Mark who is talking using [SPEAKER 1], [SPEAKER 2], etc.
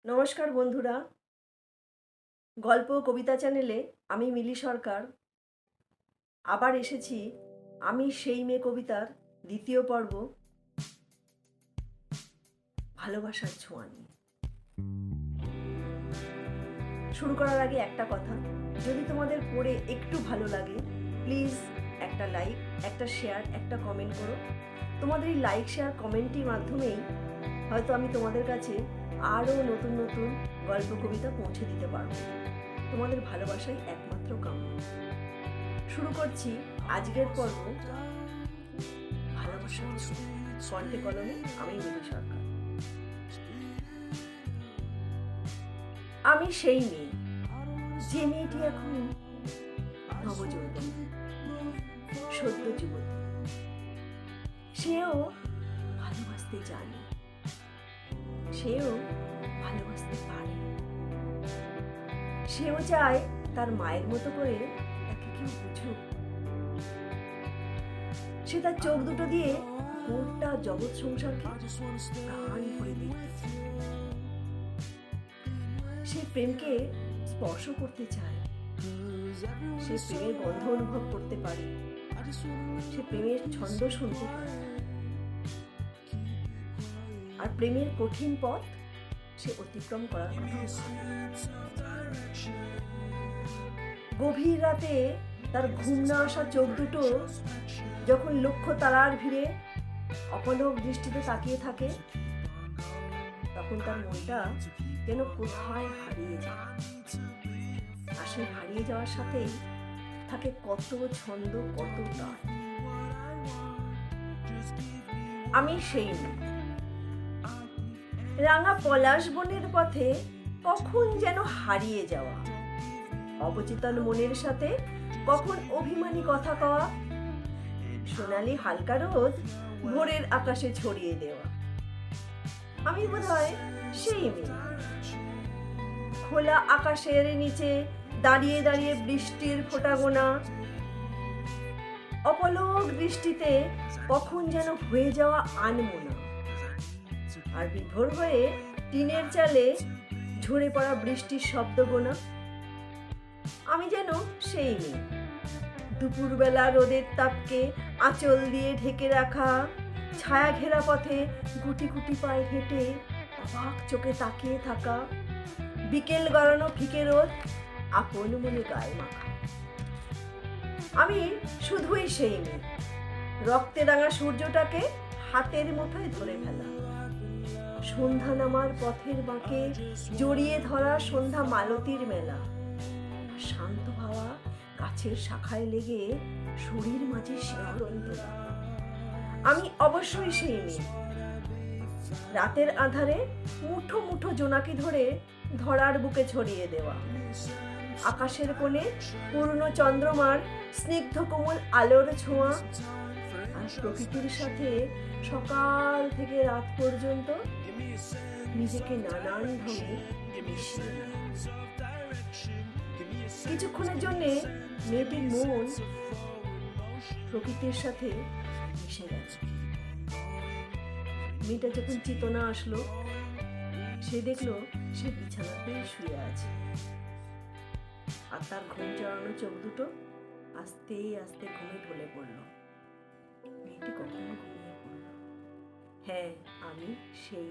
[SPEAKER 1] নমস্কার বন্ধুরা, গল্প কবিতা চ্যানেলে আমি মিলি সরকার আবার এসেছি। আমি সেই মেয়ে কবিতার দ্বিতীয় পর্ব, ভালোবাসার ছোঁয়া নিয়ে। শুরু করার আগে একটা কথা, যদি তোমাদের পড়ে একটু ভালো লাগে প্লিজ একটা লাইক, একটা শেয়ার, একটা কমেন্ট করো। তোমাদের এই লাইক শেয়ার কমেন্টের মাধ্যমেই হয়তো আমি তোমাদের কাছে আরও নতুন নতুন গল্প কবিতা পৌঁছে দিতে পারবো। তোমাদের ভালোবাসাই একমাত্র কাম্য। শুরু করছি আজকের পর্ব, ভালোবাসার ছোঁয়া। কণ্ঠে কলমে আমি মিলি সরকার। আমি সেই মেয়ে, যে মেয়েটি এখন নবযৌবন, সদ্য যুবতী। সেও ভালোবাসতে জানে, সেও ভালোবাসতে পারে। সেও চায় তার মায়ের মতো করে তাকে কেউ বুঝুক। সে তার চোখ দুটো দিয়ে গোটা জগৎ সংসারকে প্রাণ ভরে দেখতে। সে প্রেমকে স্পর্শ করতে চায়, সে প্রেমের গন্ধ অনুভব করতে পারে, সে প্রেমের ছন্দ শুনতে পারে। আর প্রেমের কঠিন পথ সে অতিক্রম করার কথা ভাবে। গভীর রাতে তার ঘুম না আসা চোখ দুটো যখন লক্ষ্য তারার ভিড়ে অপলক দৃষ্টিতে তাকিয়ে থাকে, তখন তার মনটা যেন কোথায় হারিয়ে যায়। আর সেই হারিয়ে যাওয়ার সাথেই থাকে কত ছন্দ, কত তার। আমি সেই মেয়ে, রাঙা পলাশ বনের পথে কখন যেন হারিয়ে যাওয়া, অবচেতন মনের সাথে কখন অভিমানী কথা কওয়া, সোনালি হালকা রোদ ভোরের আকাশে ছড়িয়ে দেওয়া। আমি বোধহয় সেই মেয়ে, খোলা আকাশের নিচে দাঁড়িয়ে দাঁড়িয়ে বৃষ্টির ফোঁটা গোনা, অপলক দৃষ্টিতে কখন যেন হয়ে যাওয়া আনমনা। আর বিভোর হয়ে টিনের চালে ঝরে পড়া বৃষ্টির শব্দ গোনা। আমি যেন সেই মেয়ে, দুপুরবেলা রোদের তাপকে আঁচল দিয়ে ঢেকে রাখা, ছায়া ঘেরা পথে গুটি গুটি পায়ে হেঁটে অবাক চোখে তাকিয়ে থাকা, বিকেল গড়ানো ফিকে রোদ আপন মনে গায়ে মাখা। আমি শুধুই সেই মেয়ে, রক্তে রাঙা সূর্যটাকে হাতের মুঠোয় ধরে ফেলা, সন্ধ্যা নামার পথের বাঁকে জড়িয়ে ধরা সন্ধ্যা মালতীর মেলা, শান্ত হাওয়া গাছের শাখায় লেগে শরীর মাঝে শিহরণ তোলা। আমি অবশ্যই সেই মেয়ে, রাতের আঁধারে মুঠো মুঠো জোনাকি ধরে ধরার বুকে ছড়িয়ে দেওয়া, আকাশের কোণে পূর্ণ চন্দ্রমার স্নিগ্ধ কোমল আলোর ছোঁয়া, আর প্রকৃতির সাথে সকাল থেকে রাত পর্যন্ত নিজেকে নানান ঢঙে মিশিয়ে। কিছুক্ষণের জন্যে মেয়েটির মন প্রকৃতির সাথে মিশে গেছে। মেয়েটা যখন চেতনা আসলো, সে দেখলো সে বিছানাতেই শুয়ে আছে, আর তার ঘুম চড়ানো চোখ দুটো আস্তে আস্তে ঘুমে ঢলে পড়ল। মেয়েটি কখনো ঘুমিয়ে পড়ল। হ্যাঁ, আমি সেই